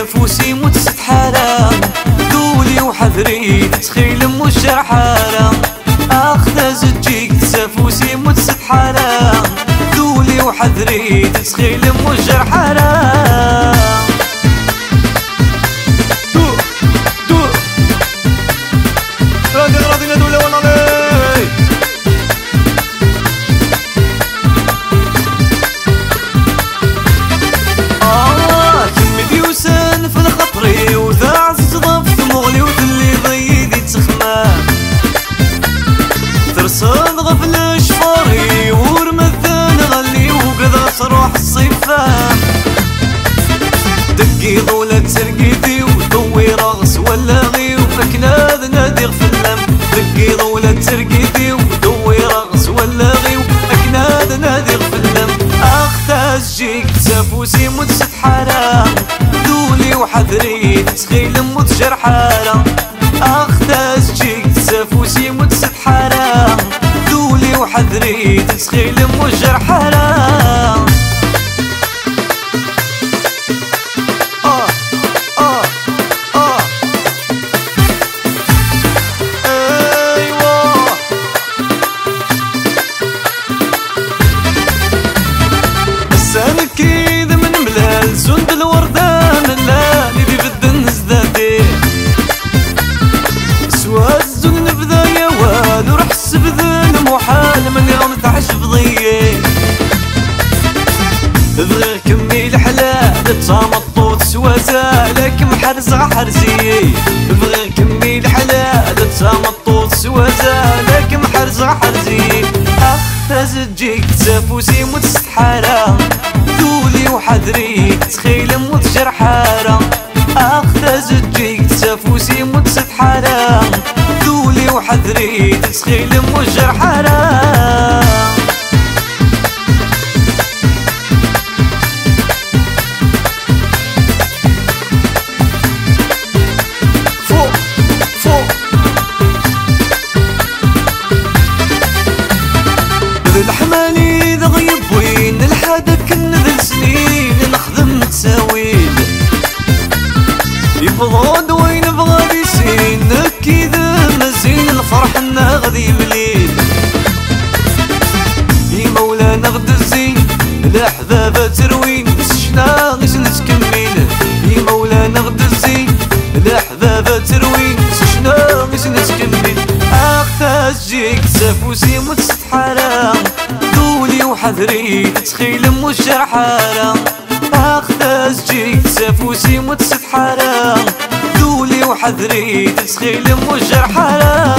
تسافوسي متست حالة، دولي وحذري تتخيل مش حالة. اخذ زجيك تسافوسي متست حالة، دولي وحذري تتخيل مش حالة. راضي ندولة ولا لي كمي ديوسان في الخطري وذاع الصدف في مغلي وذلي ضيدي تخمام، ترصد غفل الشفاري ورمذان غلي وقد صروح الصيفان. دقي ضولة ترقيدي وضوي رغس ولا غي وفكناد نادي غفلام. دقي ضولة ترقيدي وضوي رغس ولا غي وفكناد نادي غفلام. اختاز جيك تسافوسي متست حالة، دولي وحذري تسخيل متجر حالة. اختاز جيك تسافوسي متست حالة، دولي وحذري تسخيل متجر حالة. كيد من ملال زند الوردان لا نبي بدن زدادي سواد الزن نبدا يا واد وروح السبذن محال من يوم تعش بضيه. بغير كمي الحلال تامطوط سوازا لك محرز حرزي. بغير كمي الحلال تامطوط سوازا لك محرز حرزي. اختاز تجيك تسافوسي متست حالة، دولي وحذري تخيل متجر حالة. اختاز تجيك تسافوسي متست حالة، دولي وحذري تخيل متجر حالة. الحماني ذا غيب وين الحدك نذل سنين نخدم تساويل. يبغض وين بغادي سين نكيد مزين الفرح غادي بليل. يا مولانا غد الزين الاحباب تروين سشنا غيش نتكمل. يا مولانا غد الزين الاحباب تروين سشنا غيش نتكمل. اختاز جيك تسافوسي متست حالة، دولي وحذري تتخيل مش حالة. اختاز جيك تسافوسي متست حالة، دولي وحذري تتخيل مش حالة.